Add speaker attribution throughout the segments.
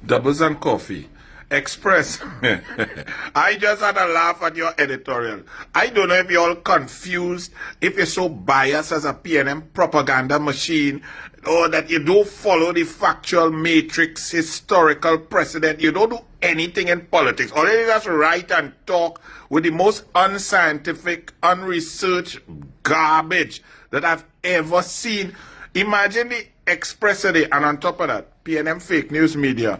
Speaker 1: Doubles and coffee. Express. I just had a laugh at your editorial. I don't know if you're all confused, if you're so biased as a PNM propaganda machine, or that you don't follow the factual matrix, historical precedent. You don't do anything in politics. All you just write and talk with the most unscientific, unresearched garbage that I've ever seen. Imagine the Express today, and on top of that, PNM fake news media.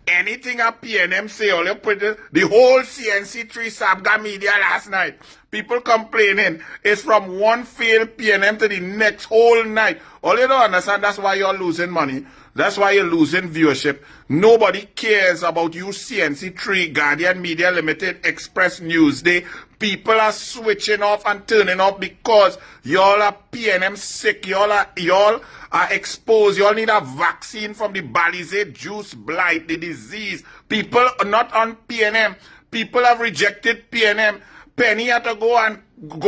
Speaker 1: Anything a PNM say, all you put it, the whole CNC3 Sabga media last night, people complaining, it's from one failed PNM to the next whole night. All you don't understand, that's why you're losing money. That's why you're losing viewership. Nobody cares about you, CNC3, Guardian Media Limited, Express Newsday. People are switching off and turning off because y'all are PNM sick. Y'all are exposed. Y'all need a vaccine from the Balizé juice blight, the disease. People are not on PNM. People have rejected PNM. Penny had to go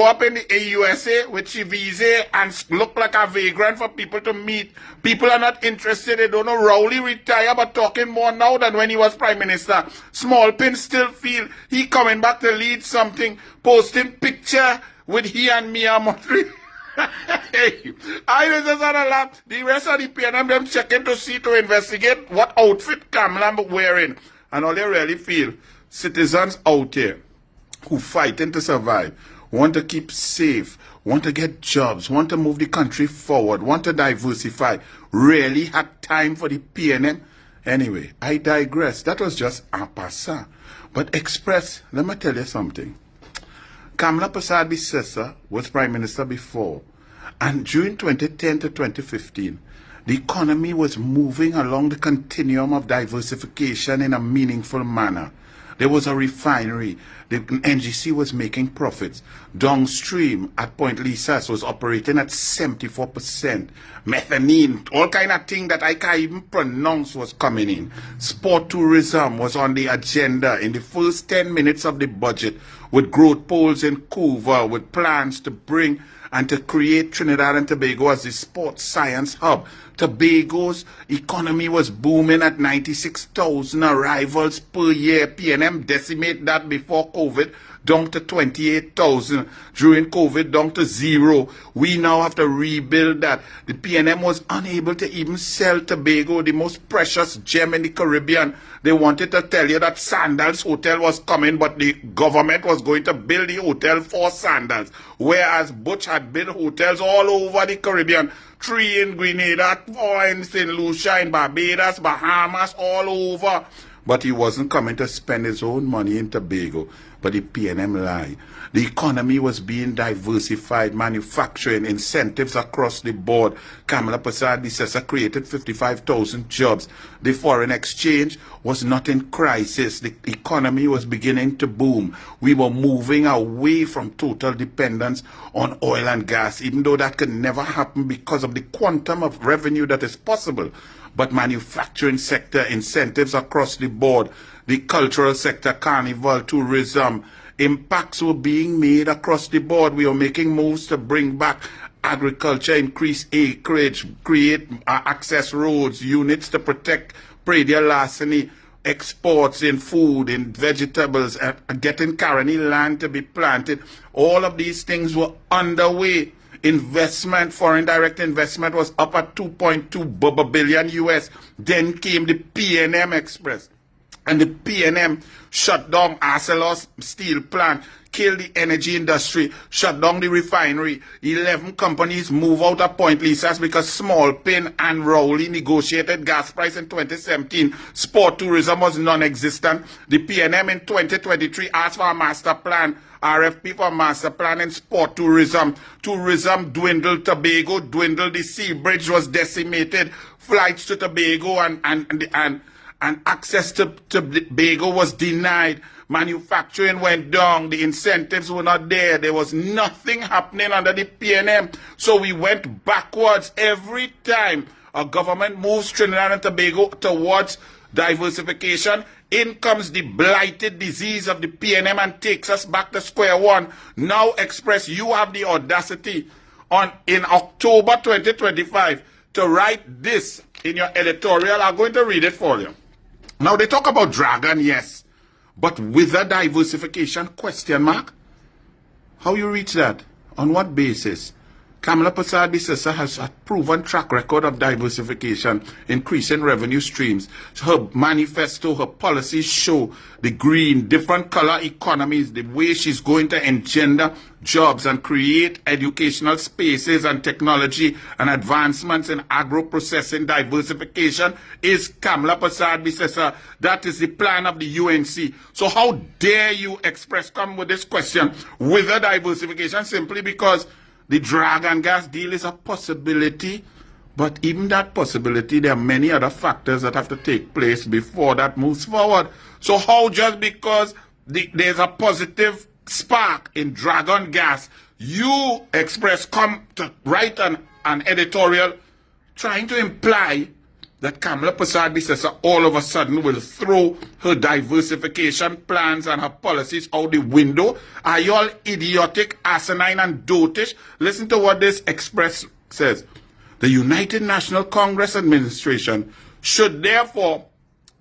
Speaker 1: up in the USA with Chivise and look like a vagrant for people to meet. People are not interested. They don't know. Rowley retired, but talking more now than when he was Prime Minister. Smallpin still feel he coming back to lead something, posting picture with he and Mia Motri. I just had a laugh. The rest of the PNM, them checking to see, to investigate what outfit KAMLA wearing. And all they really feel, citizens out there who fighting to survive, want to keep safe, want to get jobs, want to move the country forward, want to diversify, really had time for the PNM? Anyway, I digress. That was just en passant. But Express, let me tell you something. Kamla Persad-Bissessar was Prime Minister before. And during 2010 to 2015, the economy was moving along the continuum of diversification in a meaningful manner. There was a refinery. The NGC was making profits. Downstream at Point Lisas was operating at 74%. Methanine, all kind of thing that I can't even pronounce was coming in. Sport tourism was on the agenda in the first 10 minutes of the budget, with growth polls in Couva, with plans to bring and to create Trinidad and Tobago as the sports science hub. Tobago's economy was booming at 96,000 arrivals per year. PNM decimate that before COVID, down to 28,000. During COVID, down to 0. We now have to rebuild that. The PNM was unable to even sell Tobago, the most precious gem in the Caribbean. They wanted to tell you that Sandals Hotel was coming, but the government was going to build the hotel for Sandals. Whereas Butch had built hotels all over the Caribbean. 3 in Grenada, 4 in St. Lucia, in Barbados, Bahamas, all over. But he wasn't coming to spend his own money in Tobago. But the PNM lied. The economy was being diversified, manufacturing, incentives across the board. Kamla Persad-Bissessar created 55,000 jobs. The foreign exchange was not in crisis. The economy was beginning to boom. We were moving away from total dependence on oil and gas, even though that could never happen because of the quantum of revenue that is possible. But manufacturing sector, incentives across the board, the cultural sector, carnival, tourism, impacts were being made across the board. We were making moves to bring back agriculture, increase acreage, create access roads, units to protect predial larceny, exports in food, in vegetables, getting Caroni land to be planted. All of these things were underway. Investment, foreign direct investment was up at 2.2 billion US. Then came the PNM Express. And the PNM shut down Arcelor's steel plant, killed the energy industry, shut down the refinery. 11 companies move out of Point Lisas because Smallpin and Rowley negotiated gas price in 2017. Sport tourism was non-existent. The PNM in 2023 asked for a master plan, RFP for a master plan in sport tourism. Tourism dwindled, Tobago dwindled, the sea bridge was decimated, flights to Tobago and access to Tobago was denied. Manufacturing went down. The incentives were not there. There was nothing happening under the PNM. So we went backwards every time a government moves Trinidad and Tobago towards diversification. In comes the blighted disease of the PNM and takes us back to square one. Now, Express, you have the audacity in October 2025 to write this in your editorial. I'm going to read it for you. Now they talk about dragon, yes, but with a diversification question mark. How you reach that? On what basis? KAMLA Persad has a proven track record of diversification, increasing revenue streams. Her manifesto, her policies show the green, different color economies, the way she's going to engender jobs and create educational spaces and technology and advancements in agro-processing. Diversification is KAMLA Persad. That is the plan of the UNC. So how dare you Express come with this question with a diversification simply because the drag and gas deal is a possibility, but even that possibility, there are many other factors that have to take place before that moves forward. So how just because there's a positive spark in dragon gas, you Express come to write an editorial trying to imply that KAMLA Persad all of a sudden will throw her diversification plans and her policies out the window? Are you all idiotic, asinine, and dotish? Listen to what this Express says. The United National Congress administration should therefore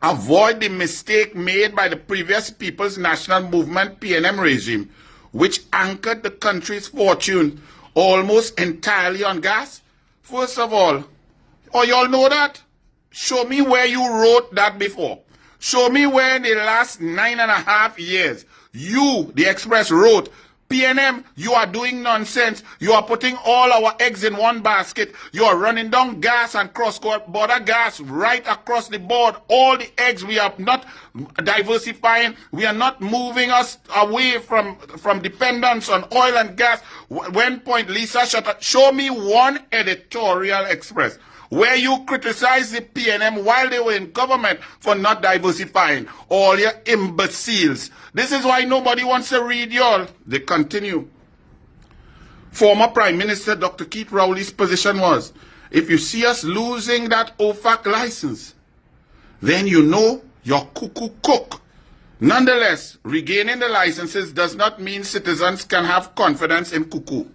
Speaker 1: avoid the mistake made by the previous People's National Movement PNM regime, which anchored the country's fortune almost entirely on gas. First of all, you all know that? Show me where you wrote that before. Show me where in the last 9.5 years you, the Express, wrote, PNM, you are doing nonsense. You are putting all our eggs in one basket. You are running down gas and cross-border gas right across the board. All the eggs, we are not diversifying. We are not moving us away from dependence on oil and gas. When point, Lisa, shut up. Show me one editorial, Express, where you criticize the PNM while they were in government for not diversifying. All your imbeciles. This is why nobody wants to read y'all. They continue. Former Prime Minister Dr. Keith Rowley's position was, if you see us losing that OFAC license, then you know you're cuckoo cook. Nonetheless, regaining the licenses does not mean citizens can have confidence in cuckoo.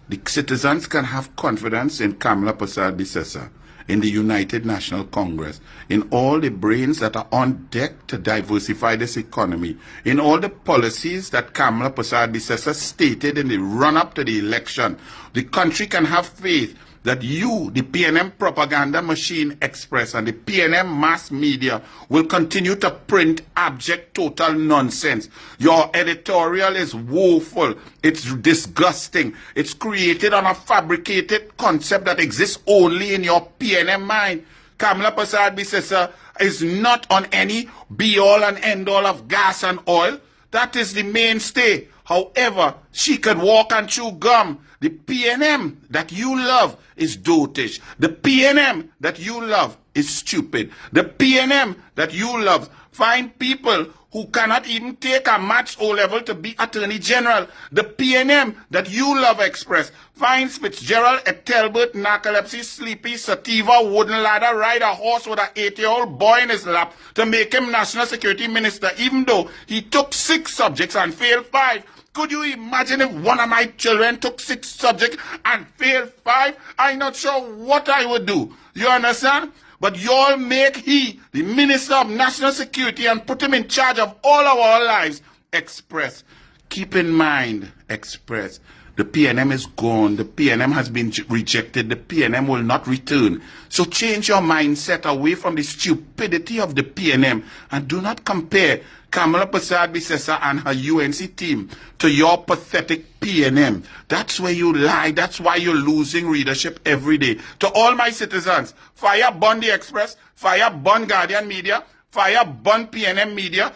Speaker 1: The citizens can have confidence in KAMLA Persad, in the United National Congress, in all the brains that are on deck to diversify this economy, in all the policies that KAMLA Persad stated in the run-up to the election. The country can have faith that you, the PNM propaganda machine Express, and the PNM mass media will continue to print abject total nonsense. Your editorial is woeful. It's disgusting. It's created on a fabricated concept that exists only in your PNM mind. KAMLA Persad is not on any be-all and end-all of gas and oil. That is the mainstay. However, she could walk and chew gum. The PNM that you love is dotish. The PNM that you love is stupid. The PNM that you love find people who cannot even take a Maths O-level to be Attorney General. The PNM that you love, Express, finds Fitzgerald, Ethelbert, Narcolepsy, Sleepy, Sativa, Wooden Ladder, ride a horse with an 8-year-old boy in his lap to make him National Security Minister, even though he took 6 subjects and failed 5. Could you imagine if one of my children took 6 subjects and failed 5? I'm not sure what I would do. You understand? But y'all make he the Minister of National Security and put him in charge of all of our lives. Express. Keep in mind, Express, the PNM is gone. The PNM has been rejected. The PNM will not return. So change your mindset away from the stupidity of the PNM and do not compare KAMLA Persad and her UNC team to your pathetic PNM. That's where you lie. That's why you're losing readership every day. To all my citizens, fire Bun the Express, fire Bun Guardian Media, fire Bun PNM Media,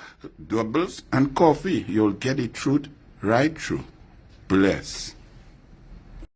Speaker 1: doubles and coffee. You'll get the truth right through. Bless.